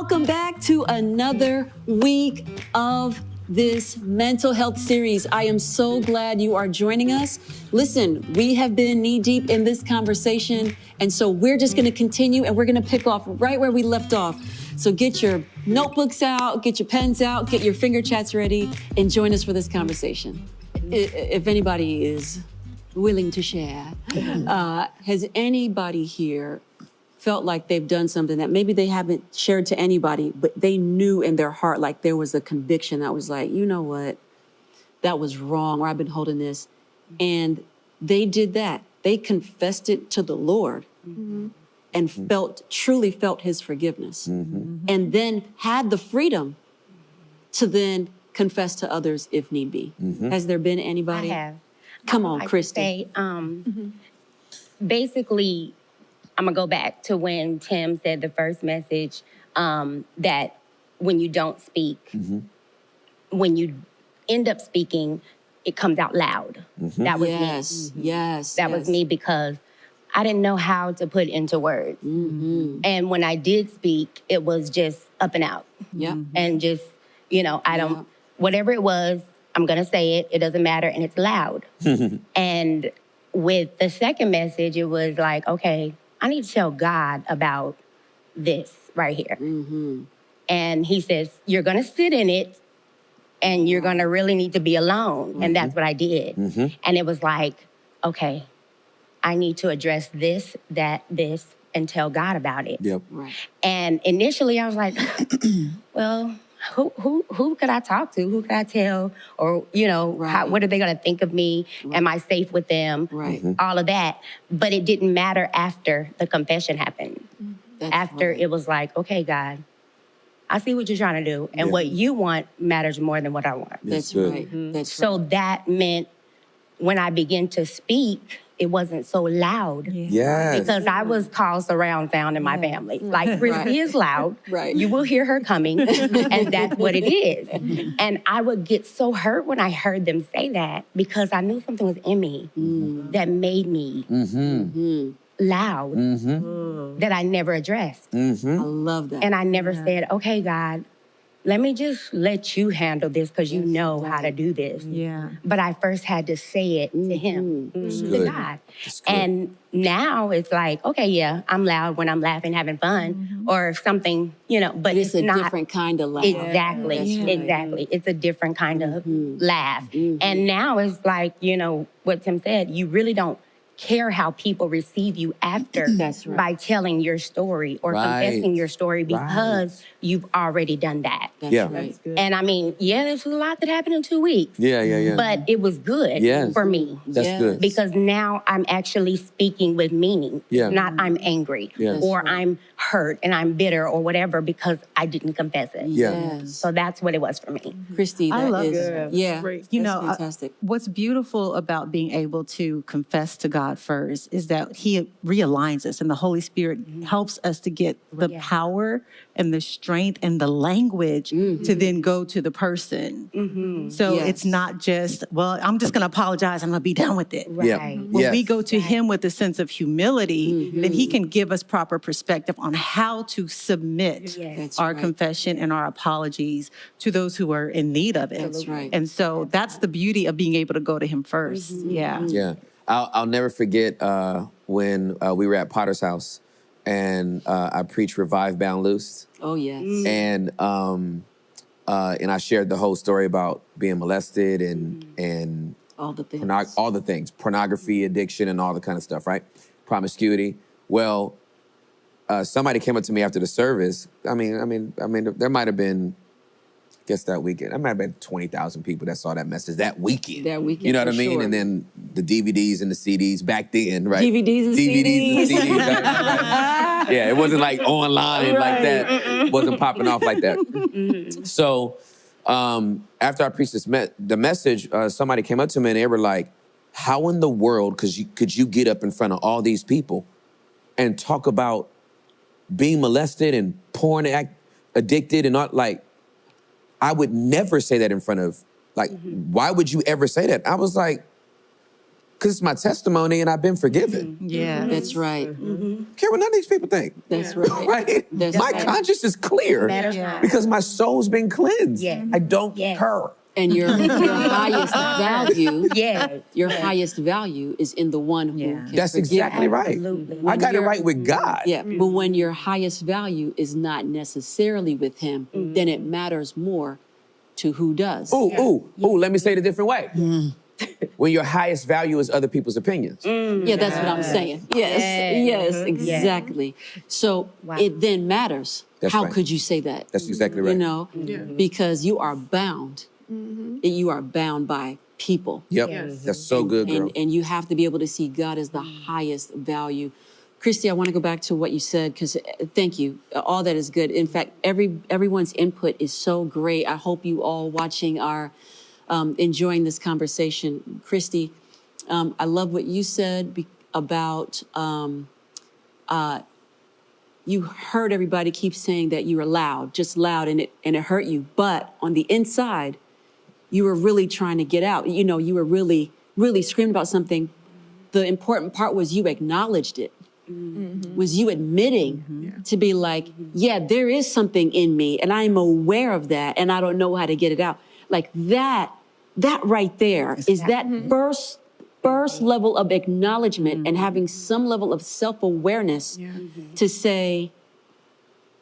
Welcome back to another week of this mental health series. I am so glad you are joining us. Listen, we have been knee deep in this conversation, and so we're just going to continue, and we're going to pick off right where we left off. So get your notebooks out, get your pens out, get your finger chats ready, and join us for this conversation. If anybody is willing to share, has anybody here felt like they've done something that maybe they haven't shared to anybody, but they knew in their heart, like there was a conviction that was like, you know what, that was wrong, or I've been holding this. And they did that. They confessed it to the Lord and truly felt his forgiveness. And then had the freedom to then confess to others if need be. Has there been anybody? I have. Come on, Christy. Basically, I'm gonna go back to when Tim said the first message, that when you don't speak, when you end up speaking, it comes out loud. That was me. That was me, because I didn't know how to put into words. And when I did speak, it was just up and out. And just, I don't, whatever it was, I'm gonna say it. It doesn't matter, and it's loud. And with the second message, it was like, okay, I need to tell God about this right here. And he says, you're going to sit in it, and you're going to really need to be alone. And that's what I did. And it was like, okay, I need to address this, this, and tell God about it. And initially I was like, well, who could I talk to? Who could I tell? Or, what are they going to think of me? Am I safe with them? All of that. But it didn't matter after the confession happened. It was like, okay, God, I see what you're trying to do. And what you want matters more than what I want. That's right. So that meant when I began to speak, it wasn't so loud. Because I was called surround sound in my family. Like, Christy is loud. You will hear her coming. And that's what it is. And I would get so hurt when I heard them say that, because I knew something was in me that made me loud that I never addressed. I love that. And I never said, okay, God, let me just let you handle this, because you know how to do this. But I first had to say it to him, to God. And now it's like, okay, yeah, I'm loud when I'm laughing, having fun, or something, but it's a not different kind of laugh. Exactly. It's a different kind of laugh. And now it's like, what Tim said, you really don't care how people receive you after by telling your story or confessing your story, because you've already done that. That's good. And I mean, there's a lot that happened in 2 weeks. But it was good for me. That's good. Because now I'm actually speaking with meaning. Not I'm angry or I'm hurt and I'm bitter or whatever because I didn't confess it. So that's what it was for me. Christy, I love it. That's fantastic. What's beautiful about being able to confess to God first is that he realigns us, and the Holy Spirit helps us to get the power and the strength and the language to then go to the person. So it's not just, well, I'm just going to apologize and I'm going to be done with it. When we go to him with a sense of humility, then he can give us proper perspective on how to submit our confession and our apologies to those who are in need of it. That's right. And so that's the beauty of being able to go to him first. I'll never forget when we were at Potter's house, and I preached Revive, Bound, Loose. Oh, yes. And I shared the whole story about being molested and all the things. All the things, pornography, addiction, and all the kind of stuff, right? Promiscuity. Well, somebody came up to me after the service. I mean, there might have been, I guess that weekend, there might have been 20,000 people that saw that message that weekend. You know what I mean? Sure. And then the DVDs and the CDs back then, right? DVDs and CDs. Right. Yeah, it wasn't like online like that. It wasn't popping off like that. So after I preached the message, somebody came up to me and they were like, how in the world could you get up in front of all these people and talk about being molested and porn addicted and not like, I would never say that in front of, like, why would you ever say that? I was like, because it's my testimony and I've been forgiven. Yeah. That's right. I don't care what none of these people think. That's right. Right? That's My right. conscience is clear Matters Yeah. not. because my soul's been cleansed. Yes. I don't Yes. care. And your highest value, Yes. your highest value is in the one who Yeah. can That's forgive exactly you. right. Absolutely. I got it you're- right with God. Yeah, but when your highest value is not necessarily with him, then it matters more to who does. Ooh, let me say it a different way. When your highest value is other people's opinions. Yeah, that's what I'm saying. Yes, exactly. So Wow. it then matters. That's How right. could you say that? That's exactly right. You know, because you are bound. You are bound by people. Yep. That's so good, girl. And you have to be able to see God as the highest value. Christy, I want to go back to what you said because thank you. All that is good. In fact, everyone's input is so great. I hope you all watching are enjoying this conversation. Christy, I love what you said about you heard everybody keep saying that you were loud, just loud, and it hurt you. But on the inside, you were really trying to get out. You know, you were really, really screaming about something. The important part was you acknowledged it. Was you admitting to be like, yeah, there is something in me and I'm aware of that and I don't know how to get it out. Like that right there is that first level of acknowledgement and having some level of self-awareness to say,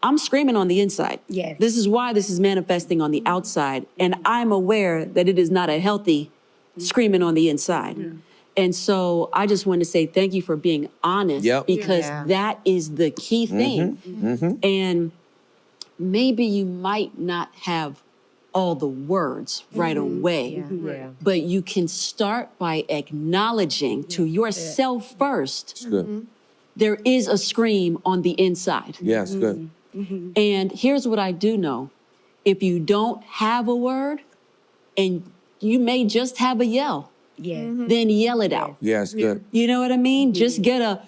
I'm screaming on the inside. Yes. This is why this is manifesting on the outside. And I'm aware that it is not a healthy screaming on the inside. And so I just want to say thank you for being honest because that is the key thing. And maybe you might not have all the words right away, but you can start by acknowledging to yourself first, It's good. there is a scream on the inside. Yeah, it's good. And here's what I do know. If you don't have a word and you may just have a yell, then yell it out. Yeah, it's good. You know what I mean? Just get a,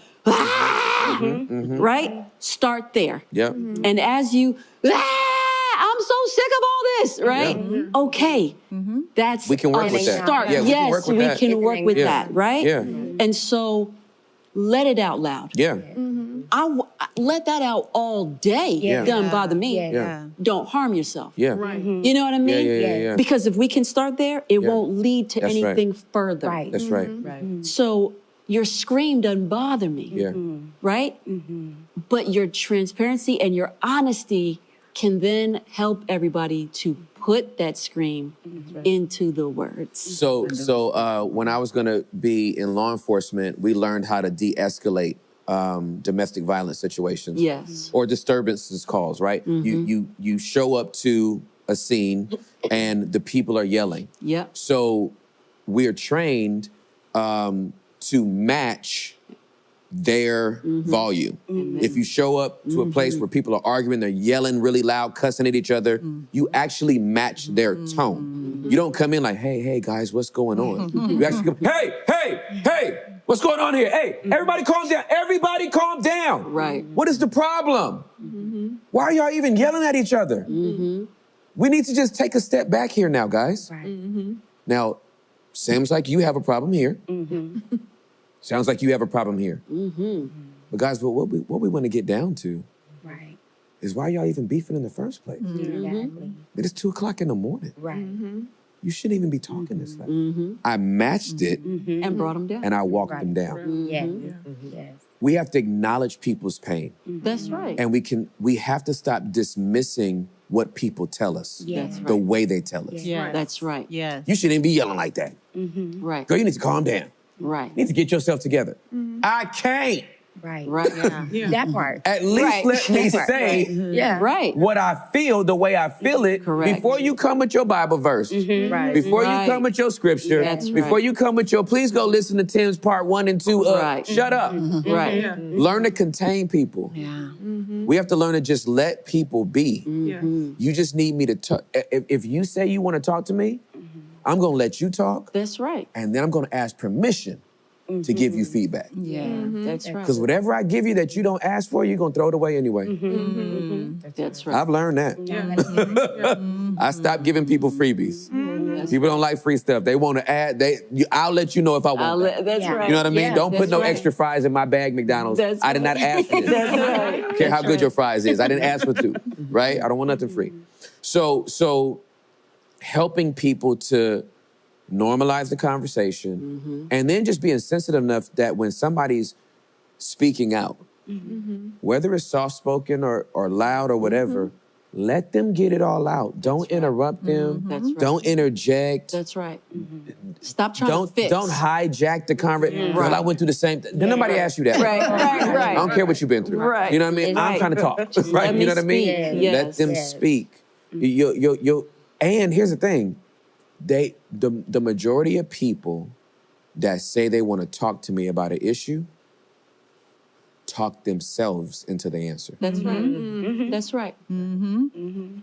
right? Start there. Yep. And as you, I'm so sick of all this, right? Okay. That's We can work a with that. start. Yeah, we can work Yes, with we that. can work with Yeah. that, right? Yeah. And so let it out loud. Yeah. Let that out all day. Yeah. It doesn't bother me. Yeah. Don't harm yourself. Yeah. You know what I mean? Yeah. Because if we can start there, it Yeah. won't lead to That's right. anything further. Right. That's right. So your scream doesn't bother me, Yeah. right? But your transparency and your honesty can then help everybody to put that scream into the words. So when I was gonna be in law enforcement, we learned how to de-escalate domestic violence situations. Yes. Or disturbances calls, right? You show up to a scene and the people are yelling. Yep. So we're trained to match their volume. If you show up to a place where people are arguing, they're yelling really loud, cussing at each other, you actually match their tone. You don't come in like, hey guys, what's going on? You actually come, hey, what's going on here? Hey, everybody calm down. Everybody calm down. Right. What is the problem? Why are y'all even yelling at each other? We need to just take a step back here now, guys. Right. Now, seems like you have a problem here. Sounds like you have a problem here. But guys, what we want to get down to Right. is why y'all even beefing in the first place. Exactly. It's 2:00 in the morning. Right. You shouldn't even be talking this way. I matched it And brought them down. and I walked them down. Yes. Yes. We have to acknowledge people's pain. That's right. And we have to stop dismissing what people tell us, Yes. the way they tell us. Yeah. That's right. Yes. You shouldn't be yelling like that. Right. Girl, you need to calm down. Right. You need to get yourself together. I can't. Right. Right. That part. At least Right. let me say Yeah. Right. what I feel the way I feel it Correct. before you come with your Bible verse. Right. Before Right. you come with your scripture. That's right. Before you come with your, please go listen to Tim's part 1 and 2 of Right. Shut Up. Right. Learn to contain people. Yeah. We have to learn to just let people be. You just need me to talk. If you say you want to talk to me, I'm going to let you talk. That's right. And then I'm going to ask permission to give you feedback. Yeah. That's right. Because whatever I give you that you don't ask for, you're going to throw it away anyway. That's right. I've learned that. I stopped giving people freebies. People don't like free stuff. They want to add. I'll let you know if I want that. That's right. You know what I mean? Yeah, don't put that's no right. extra fries in my bag, McDonald's. That's I did not ask for this. That's right. I don't care how good your fries is. I didn't ask for two, right? I don't want nothing free. So helping people to normalize the conversation and then just being sensitive enough that when somebody's speaking out, whether it's soft-spoken or loud or whatever, let them get it all out. Don't interrupt them. That's right. Don't interject. That's right. Stop trying to fix. Don't hijack the conversation. Girl, I went through the same thing. Did nobody ask you that? Right. I don't care what you've been through. Right. You know what I mean? I'm trying to talk. Right? Let You know me what I mean? speak. Yes. Let them speak. And here's the thing. The majority of people that say they want to talk to me about an issue talk themselves into the answer. That's right. That's right. And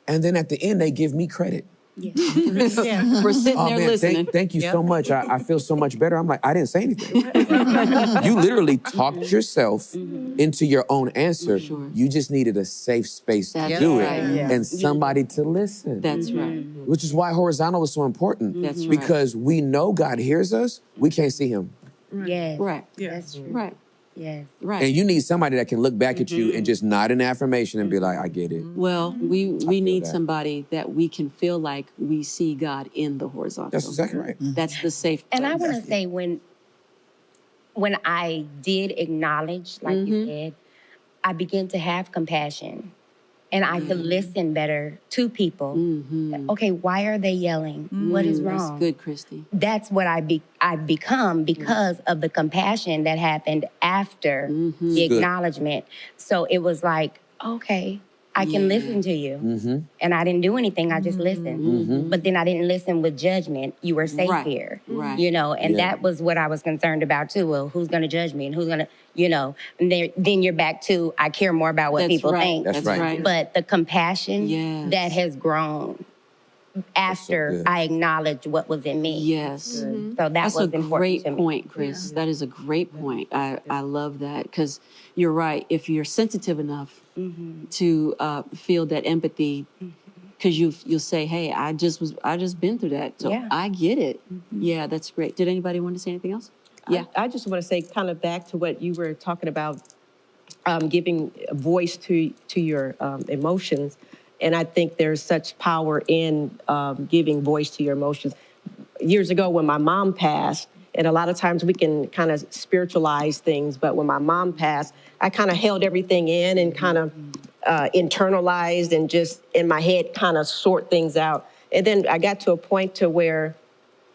then at the end, they give me credit. We're sitting Oh there man, listening. thank you so much. I feel so much better. I'm like, I didn't say anything. You literally talked yourself into your own answer. Sure. You just needed a safe space to That's do it right. and somebody to listen. That's right. Which is why horizontal is so important. That's right. Because we know God hears us, we can't see him. Yes. Right. That's true. Right. Yes. Right. And you need somebody that can look back at you and just nod an affirmation and be like, I get it. Well, we need that. somebody that we can feel like we see God in the horizontal. That's exactly right. That's the safe place. And I want to say when I did acknowledge, like you said, I began to have compassion and I could listen better to people. Okay, why are they yelling? What is wrong? That's good, Christy. That's what I've become because of the compassion that happened after the acknowledgement. So it was like, okay, I can listen to you. And I didn't do anything, I just listened. But then I didn't listen with judgment. You were safe Right. here. Right. You know, and Yeah. that was what I was concerned about too. Well, who's gonna judge me and who's gonna, you know, and then you're back to, I care more about what That's people right. think. That's right. But the compassion Yes. that has grown after good. I acknowledged what was in me. Yes. So that That's was a important great to me. point, Chris. That is a great point. I love that because you're right. If you're sensitive enough to feel that empathy, because you'll say, "Hey, I just been through that, so Yeah. I get it." Yeah, that's great. Did anybody want to say anything else? Yeah. I just want to say, kind of back to what you were talking about, giving voice to your emotions, and I think there's such power in giving voice to your emotions. Years ago, when my mom passed, and a lot of times we can kind of spiritualize things, but when my mom passed, I kind of held everything in and kind of internalized and just in my head kind of sort things out. And then I got to a point to where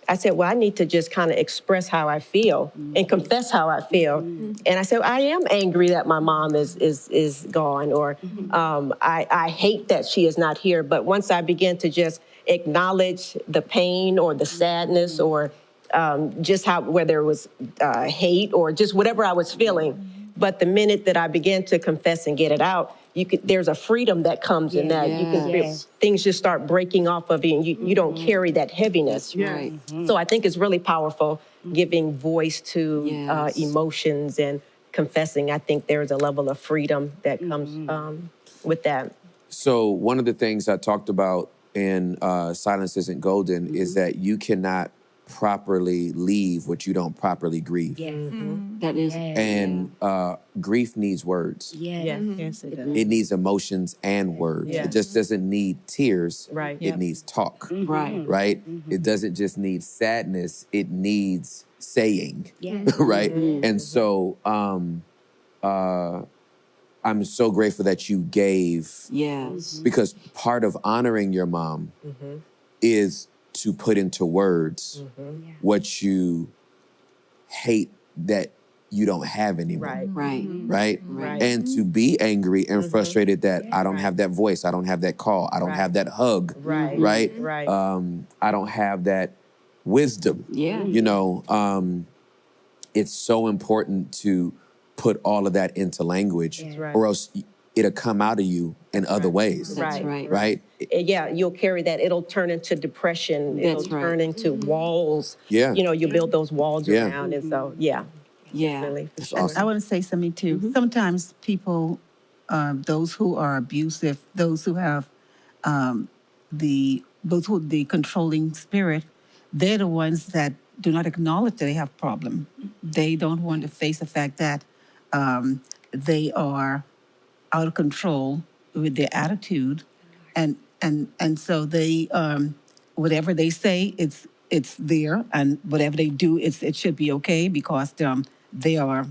I said, well, I need to just kind of express how I feel and confess how I feel. And I said, I am angry that my mom is gone, or I hate that she is not here. But once I began to just acknowledge the pain or the sadness or just how, whether it was hate or just whatever I was feeling, but the minute that I began to confess and get it out, there's a freedom that comes in that. You can feel Yes. things just start breaking off of you, and you don't carry that heaviness. That's right. So I think it's really powerful giving voice to Yes. emotions and confessing. I think there's a level of freedom that comes with that. So one of the things I talked about in Silence Isn't Golden is that you cannot properly leave what you don't properly grieve. Yes. That is. And grief needs words. Yes. Yes, it does. It needs emotions and words. Yeah. It just doesn't need tears. Right. It needs talk. Right. Right? It doesn't just need sadness. It needs saying. Yes. Right? And so I'm so grateful that you gave, Yes. because part of honoring your mom is to put into words what you hate that you don't have anymore. Right. Right. Right? Right. And to be angry and frustrated that I don't have that voice, I don't have that call, I don't have that hug, Right. right? Right. I don't have that wisdom. Yeah. You know, it's so important to put all of that into language, right. or else it'll come out of you in other ways. That's Right. right. Right? Yeah, you'll carry that. It'll turn into depression. That's It'll right. turn into walls. Yeah. You know, you build those walls Yeah. around. And so, yeah. Yeah. Really. That's I awesome. want to say something too. Sometimes people, those who are abusive, those who have the those who the controlling spirit, they're the ones that do not acknowledge that they have problem. They don't want to face the fact that they are out of control with their attitude, and so they whatever they say, it's there, and whatever they do, it should be okay because they are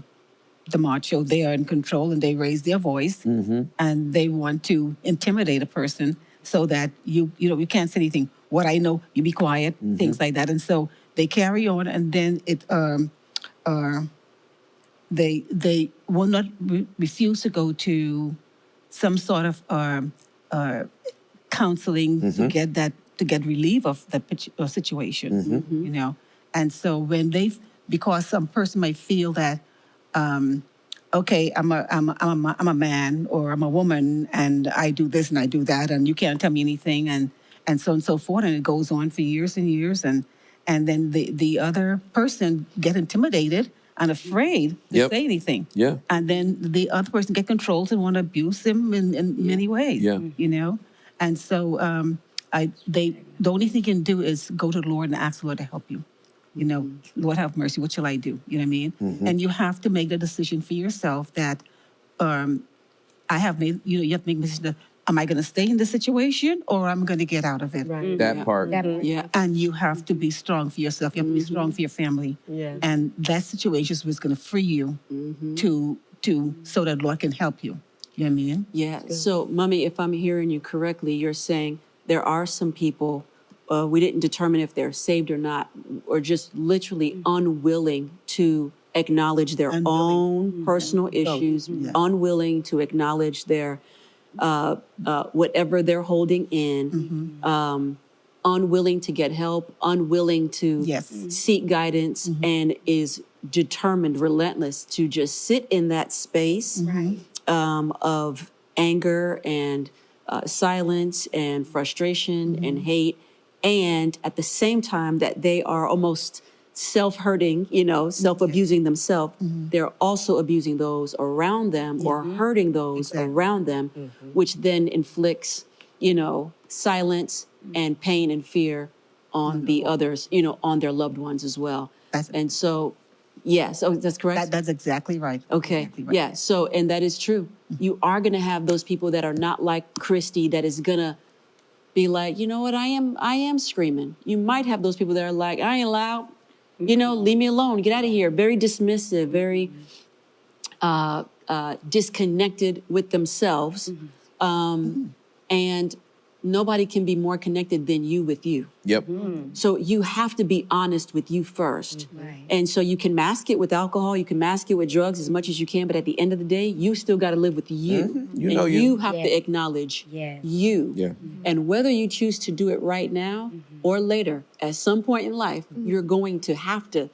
the macho, they are in control, and they raise their voice, and they want to intimidate a person so that you can't say anything. What I know, you be quiet, things like that, and so they carry on, and then they will not refuse to go to some sort of counseling to get relief of the situation, And so because some person might feel that, okay, I'm a man or I'm a woman and I do this and I do that and you can't tell me anything and so on and so forth, and it goes on for years and years, and then the other person get intimidated and afraid to say anything. Yeah. And then the other person get controlled and want to abuse him in many ways. Yeah. And so the only thing you can do is go to the Lord and ask the Lord to help you. Lord have mercy, what shall I do? You know what I mean? And you have to make the decision for yourself that I have made, you have to make a decision that, am I going to stay in this situation or am I going to get out of it? Right. That part. Yeah. And you have to be strong for yourself. You have to be strong for your family. Yeah. And that situation is what's going to free you to so that Lord can help you. You know what I mean? Yeah. So, Mommy, if I'm hearing you correctly, you're saying there are some people, we didn't determine if they're saved or not, or just literally unwilling to acknowledge their own personal issues, unwilling to acknowledge their whatever they're holding in, unwilling to get help, unwilling to seek guidance, and is determined, relentless to just sit in that space of anger and silence and frustration and hate. And at the same time that they are almost self-hurting, self-abusing themselves, they're also abusing those around them or hurting those around them, which then inflicts, silence and pain and fear on the others, on their loved ones as well. And so, yes, that's correct? That's exactly right. Okay. Exactly right. Yeah. So, and that is true. You are going to have those people that are not like Christy, that is going to be like, you know what, I am screaming. You might have those people that are like, I ain't loud, leave me alone, get out of here. Very dismissive, very disconnected with themselves. And nobody can be more connected than you with you. Yep. So you have to be honest with you first. And so you can mask it with alcohol, you can mask it with drugs as much as you can, but at the end of the day, you still got to live with you. You have to acknowledge you. Yeah. And whether you choose to do it right now or later, at some point in life, you're going to have to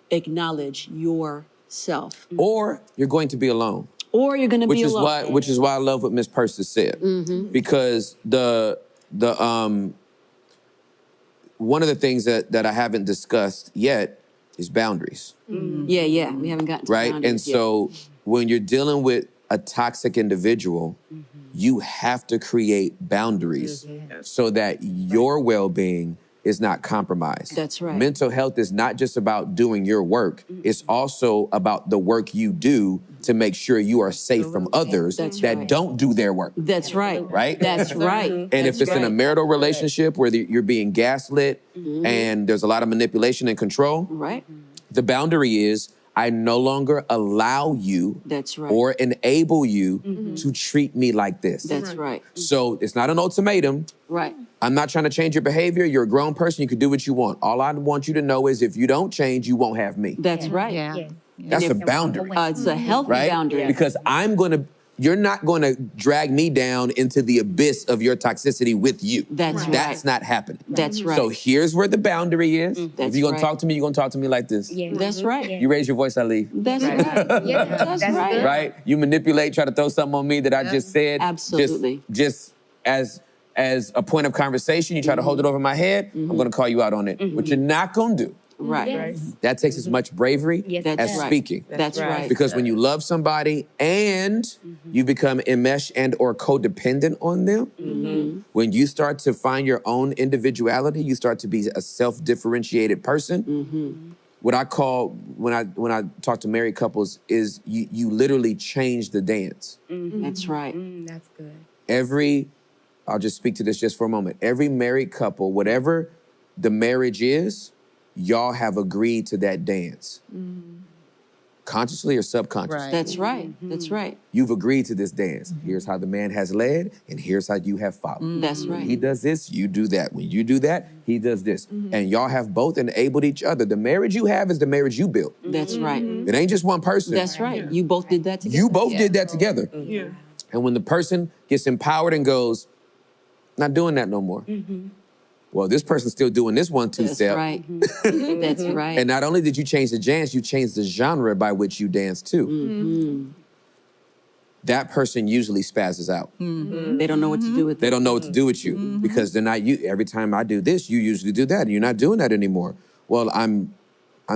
acknowledge yourself. Or you're going to be alone. Or you're going to be alone. Which is why I love what Miss Persis said. Because the one of the things that I haven't discussed yet is boundaries. Yeah, we haven't gotten to right? boundaries And yet. so when you're dealing with a toxic individual, you have to create boundaries so that your well-being is not compromised. That's right. Mental health is not just about doing your work. It's also about the work you do to make sure you are safe from others that don't do their work. That's right. Right? That's right. And if it's in a marital relationship where you're being gaslit and there's a lot of manipulation and control, the boundary is, I no longer allow you or enable you to treat me like this. That's right. So it's not an ultimatum. Right. I'm not trying to change your behavior. You're a grown person. You can do what you want. All I want you to know is if you don't change, you won't have me. That's right. Yeah. That's a boundary. It's a healthy Right? boundary. Because you're not going to drag me down into the abyss of your toxicity with you. That's right. That's not happening. That's right. So here's where the boundary is. If That's you're going right. to talk to me, you're going to talk to me like this. That's right. You raise your voice, I leave. That's right. That's right. Right? You manipulate, try to throw something on me that I just said. Absolutely. Just as a point of conversation, you try to hold it over my head, I'm going to call you out on it. What you're not going to do Right. Yes. That takes as much bravery Yes, it as does. speaking. That's right. Because when you love somebody and you become enmeshed and or codependent on them, when you start to find your own individuality, you start to be a self-differentiated person. What I call, when I talk to married couples, is you literally change the dance. That's right. That's good. I'll just speak to this just for a moment. Every married couple, whatever the marriage is, y'all have agreed to that dance. Consciously or subconsciously. Right. That's right. That's right. You've agreed to this dance. Here's how the man has led, and here's how you have followed. That's When right. he does this, you do that. When you do that, he does this. And y'all have both enabled each other. The marriage you have is the marriage you built. That's right. It ain't just one person. That's right. You both did that together. You both did that together. And when the person gets empowered and goes, not doing that no more. Well, this person's still doing this 1-2 That's step. right. That's right. And not only did you change the dance, you changed the genre by which you dance too. That person usually spazzes out. They don't know what to do with They it. don't know what to do with you because they're not you. Every time I do this, you usually do that, and you're not doing that anymore. Well, I'm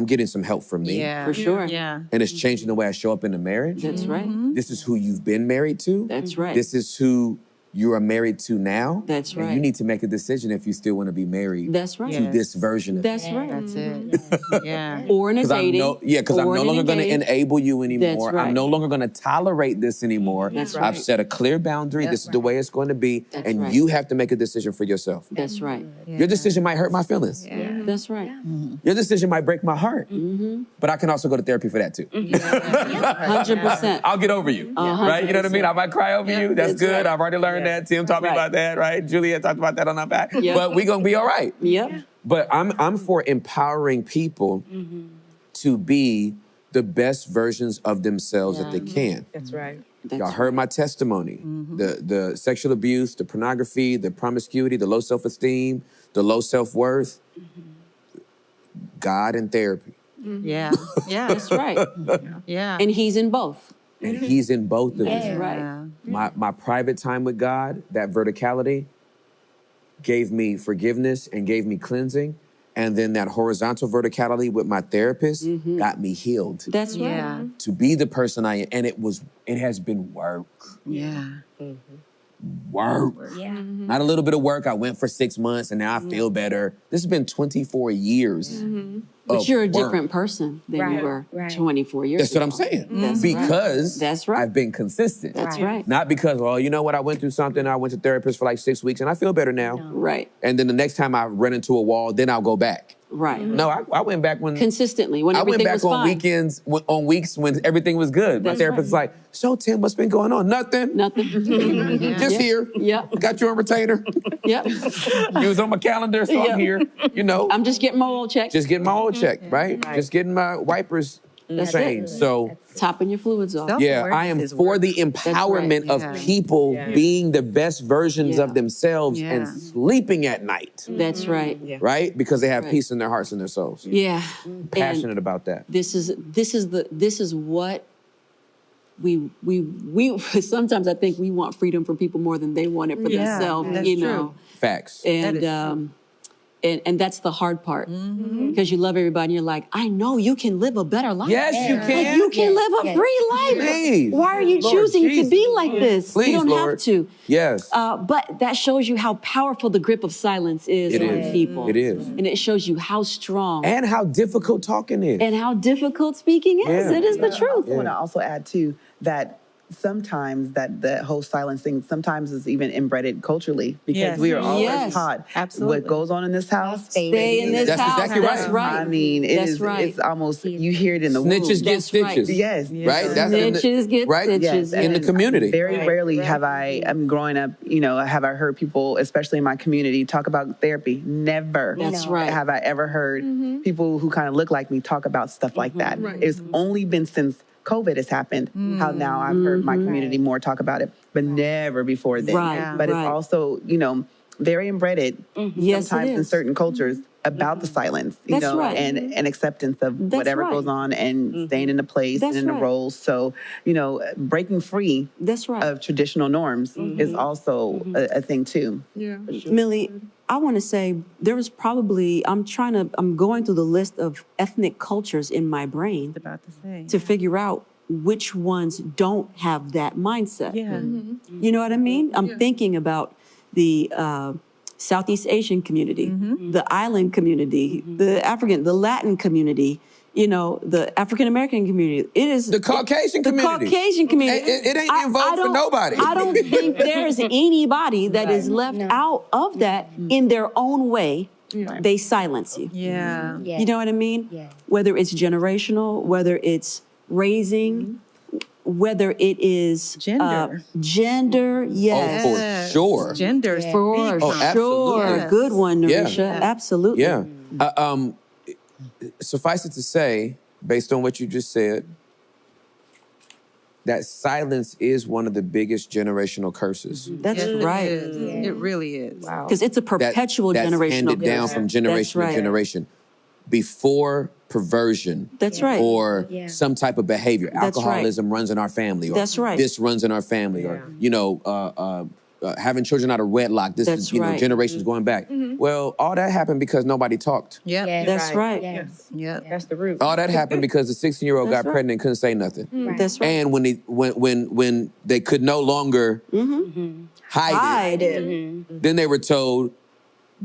getting some help from me, Yeah. For sure. Yeah. and it's changing the way I show up in the marriage. That's right. This is who you've been married to. That's right. This is who you are married to now. That's And right. you need to make a decision if you still want to be married That's right. to Yes. this version of That's right. That's it. Yeah. Or in a Because I'm dating. no or in longer an going to engaged. enable you anymore. right. I'm no longer going to tolerate this anymore. That's I've right. set a clear boundary. This is the way it's going to be. That's and right. you have to make a decision for yourself. That's right. Your decision might hurt my feelings. That's right. Your decision might break my heart. But I can also go to therapy for that too. 100%. I'll get over you. Right? You know what I mean? I might cry over you. That's good. right. I've already learned that. Tim taught me Right. about that, right? Juliet talked about that on Unpacked. Yeah. But we're going to be all right. Yep. But I'm for empowering people to be the best versions of themselves that they can. That's right. Y'all heard my testimony. The sexual abuse, the pornography, the promiscuity, the low self-esteem, the low self-worth. God and therapy. Yeah. Yeah. That's right. Yeah. And he's in both. And he's in both of Yeah. them. Right. My private time with God, that verticality, gave me forgiveness and gave me cleansing. And then that horizontal verticality with my therapist got me healed That's right. Yeah. to be the person I am. And it has been work. Yeah. Work. Yeah. Not a little bit of work. I went for 6 months and now I feel better. This has been 24 years. But of you're a work. different person than you Right, were right. 24 years That's ago. what I'm saying. That's Because right. That's right. I've been consistent. That's right. Not because, well, you know what, I went through something, I went to therapist for like 6 weeks and I feel better now. Right. And then the next time I run into a wall, then I'll go back. Right. No, I went back when Consistently, when I went everything back was on fine. weekends, on weeks when everything was good. My That's therapist was like, so Tim, what's been going on? Nothing. Nothing. Just here. Yep. Got you on retainer. Yep. You was on my calendar, so Yeah. I'm here. You know, I'm just getting my oil checked. just getting my oil checked, right? Just getting my wipers changed. So Topping your fluids off. yeah, I am Self-awareness is for work. the empowerment That's of right. people being the best versions Yeah. of themselves and Yeah. sleeping at night, That's right. right? Because they have Right. peace in their hearts and their souls. Yeah. Passionate And about that. this is what we sometimes I think we want freedom for people more than they want it for Yeah, themselves, that's you true. know. Facts. And and that's the hard part because you love everybody and you're like, I know you can live a better life. Yes, you Like, can. you can live a Yes. free life. Please. Why are you Lord choosing Jesus. to be like this? Please, you don't Lord. have to. Yes. But that shows you how powerful the grip of silence is It on is. people. It is. And it shows you how strong And how difficult talking is. and how difficult speaking is. Yeah. It is the I truth. also want to also add too that sometimes that whole silence thing sometimes is even inbred culturally because Yes. we are always Yes. taught Absolutely. what goes on in this house. Stay in this That's house. exactly That's right. right. I mean, it That's is. right. It's almost you hear it in the Snitches womb. get That's right. stitches. Yes, Right? That's in the- Snitches get right? stitches. Yes, In the and community. Very rarely have I'm growing up, have I heard people, especially in my community, talk about therapy. Never That's right. have I ever heard people who kind of look like me talk about stuff like that. It's only been since COVID has happened, how now I've heard my community more talk about it, but never before then. Right, But right. it's also, very embedded Yes, it sometimes in is. certain cultures about the silence, you That's know, right. and acceptance of That's whatever right. goes on and staying in a place That's and in a right. role. So, you know, breaking free That's right. of traditional norms is also a thing too. Millie, I want to say there was probably, I'm going through the list of ethnic cultures in my brain About to say. to figure out which ones don't have that mindset. Yeah. You know what I mean? I'm thinking about the Southeast Asian community, the island community, the Latin community, you know, the African American community. It is The Caucasian community. The Caucasian community. It ain't in vogue for nobody. I don't think there's anybody that is left out of that in their own way. They silence you. Yeah. Yeah. You know what I mean? Yeah. Whether it's generational, whether it's raising, whether it is Gender. Gender, yes. Oh, for sure. Genders. For Oh, sure. absolutely. Good one, Yeah. Narisha. Absolutely. Yeah. Suffice it to say, based on what you just said, that silence is one of the biggest generational curses. That's Yes, right. It is. It really is. Wow. Because it's a perpetual That's generational handed down curse. from generation That's to generation. Before perversion That's right. or some type of behavior. That's right. Alcoholism runs in our family. Or That's right. This runs in our family. Or, you know, having children out of wedlock. This That's is, you know, right. generations going back. Well, all that happened because nobody talked. Yep. Yeah. That's right. Yes. Yep. That's the root. All that happened because the 16-year-old got That's right. pregnant and couldn't say nothing. That's right. And when they could no longer hide it, then they were told,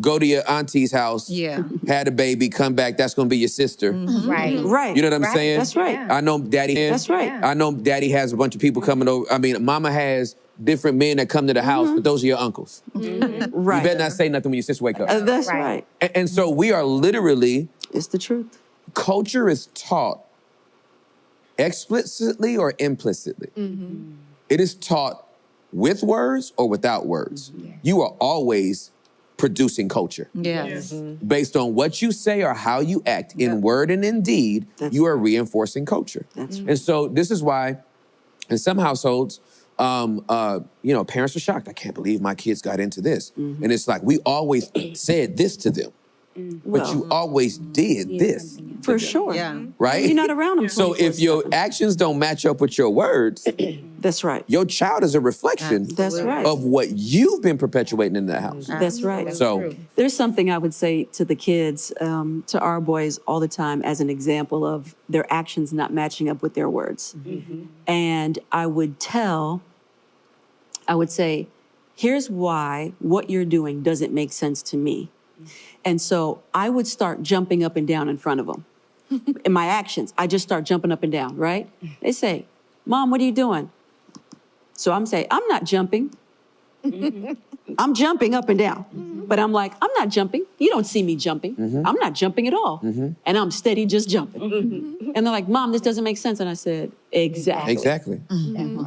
go to your auntie's house, Yeah. had a baby, come back, that's gonna be your sister. Right. Right. You know what I'm Right. saying? That's right. I know daddy. That's right. I know daddy has a bunch of people coming over. I mean, mama has different men that come to the house, but those are your uncles. Right. You better not say nothing when your sister wake up. That's Right. right. And so we are literally, It's the truth. culture is taught explicitly or implicitly. It is taught with words or without words. You are always producing culture. Yes. Based on what you say or how you act in word and in deed, That's you are reinforcing culture. That's right. And so this is why in some households, you know, parents are shocked. I can't believe my kids got into this. And it's like, we always said this to them, but you always did this. For sure. Yeah. Right? You're not around them. So if your 24/7. actions don't match up with your words, That's right. your child is a reflection That's right. of what you've been perpetuating in the house. That's right. So There's something I would say to the kids, to our boys all the time as an example of their actions not matching up with their words. And I would say, here's why what you're doing doesn't make sense to me. And so I would start jumping up and down in front of them. In my actions, I just start jumping up and down, right? They say, Mom, what are you doing? So I'm saying, I'm not jumping. I'm jumping up and down. But I'm like, I'm not jumping. You don't see me jumping. I'm not jumping at all. And I'm steady just jumping. And they're like, Mom, this doesn't make sense. And I said, exactly. exactly.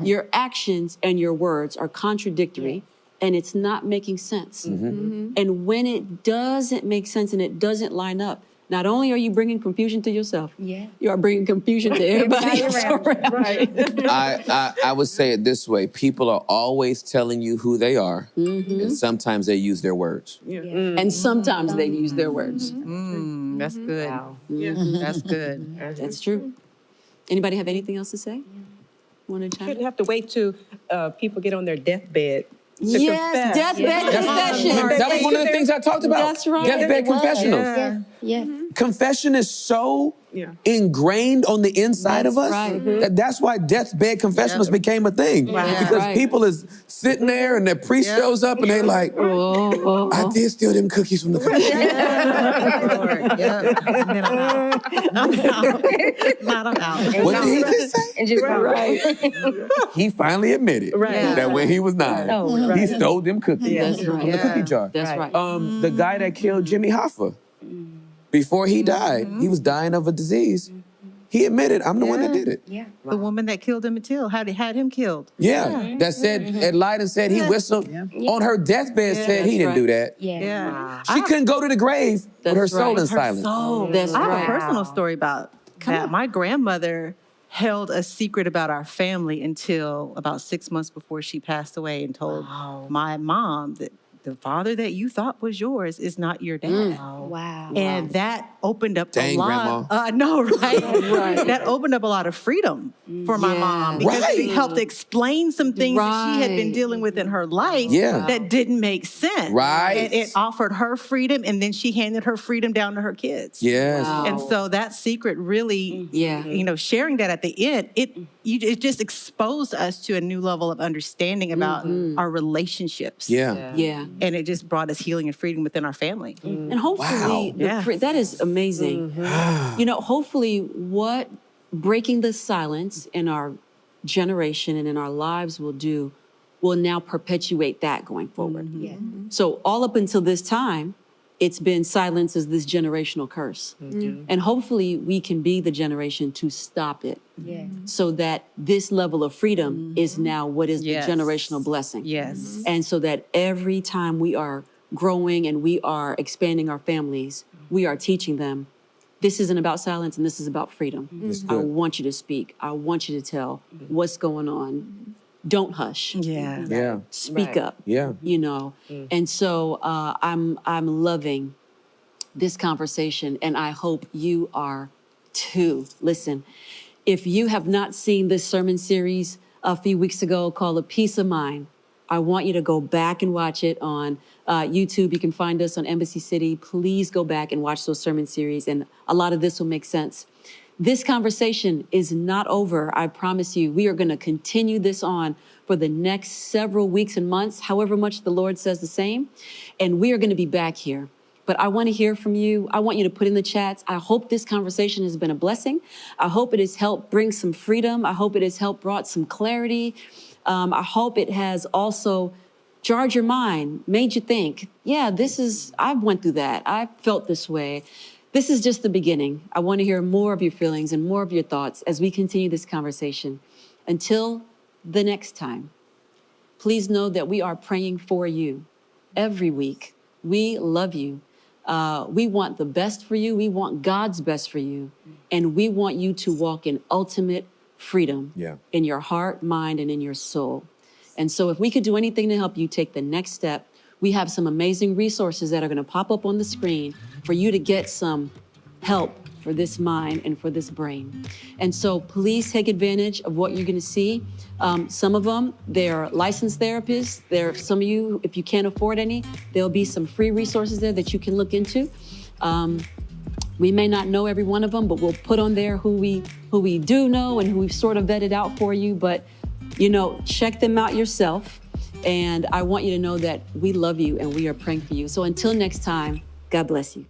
Your actions and your words are contradictory and it's not making sense. And when it doesn't make sense and it doesn't line up, not only are you bringing confusion to yourself, you are bringing confusion to everybody else around. I would say it this way. People are always telling you who they are, and sometimes they use their words. And sometimes they use their words. That's good. That's good. That's true. Anybody have anything else to say? One at a time? Shouldn't have to wait till people get on their deathbed. to Yes, confess. deathbed confession. That was one of the things I talked about. That's right. Deathbed confessionals. Yes. Yes. Confession is so ingrained on the inside of us. right. That's why deathbed confessionals became a thing. Because Right. people is sitting there and their priest shows up and they like, I did steal them cookies from the cookie. Lord, yep. And then I'm out. Not I'm out. What did he just say? And just He finally admitted that when he was 9, he stole them cookies from the cookie jar. That's right. The guy that killed Jimmy Hoffa, before he died, he was dying of a disease. He admitted, I'm the one that did it. Yeah. The woman that killed him had him killed. That said, had lied and said he whistled. On her deathbed said he didn't do that. Yeah. She couldn't go to the grave with her soul in right. silence. That's I have right. a personal story about that. My grandmother held a secret about our family until about 6 months before she passed away and told my mom that the father that you thought was yours is not your dad. Wow. And that opened up Dang, a lot. Grandma. No, right? That opened up a lot of freedom for my mom because Right. it helped explain some things that she had been Right. dealing with in her life Yeah. that didn't make sense. Right. And it offered her freedom, and then she handed her freedom down to her kids. Yes. Wow. And so that secret really, Yeah. sharing that at the end, it just exposed us to a new level of understanding about our relationships. Yeah. Yeah. And it just brought us healing and freedom within our family. And hopefully, Wow. that is amazing. Hopefully, what breaking the silence in our generation and in our lives will now perpetuate that going forward. Yeah. So all up until this time, it's been silence as this generational curse. And hopefully we can be the generation to stop it Yeah. so that this level of freedom is now what is Yes. the generational blessing. Yes. And so that every time we are growing and we are expanding our families, we are teaching them this isn't about silence and this is about freedom. I good. want you to speak. I want you to tell what's going on. Don't hush. Yeah. Yeah. Speak Right. up. Yeah. And so I'm loving this conversation, and I hope you are too. Listen, if you have not seen this sermon series a few weeks ago called A Peace of Mind, I want you to go back and watch it on YouTube. You can find us on Embassy City. Please go back and watch those sermon series, and a lot of this will make sense. This conversation is not over, I promise you. We are going to continue this on for the next several weeks and months, however much the Lord says the same. And we are going to be back here. But I want to hear from you. I want you to put in the chats. I hope this conversation has been a blessing. I hope it has helped bring some freedom. I hope it has helped brought some clarity. I hope it has also jarred your mind, made you think, yeah, I went through that. I felt this way. This is just the beginning. I want to hear more of your feelings and more of your thoughts as we continue this conversation. Until the next time, please know that we are praying for you every week. We love you. We want the best for you. We want God's best for you. And we want you to walk in ultimate freedom in your heart, mind, and in your soul. And so if we could do anything to help you take the next step, we have some amazing resources that are going to pop up on the screen for you to get some help for this mind and for this brain. And so please take advantage of what you're going to see. Some of them, they're licensed therapists. Some of you, if you can't afford any, there'll be some free resources there that you can look into. We may not know every one of them, but we'll put on there who we do know and who we've sort of vetted out for you. But, check them out yourself. And I want you to know that we love you and we are praying for you. So until next time, God bless you.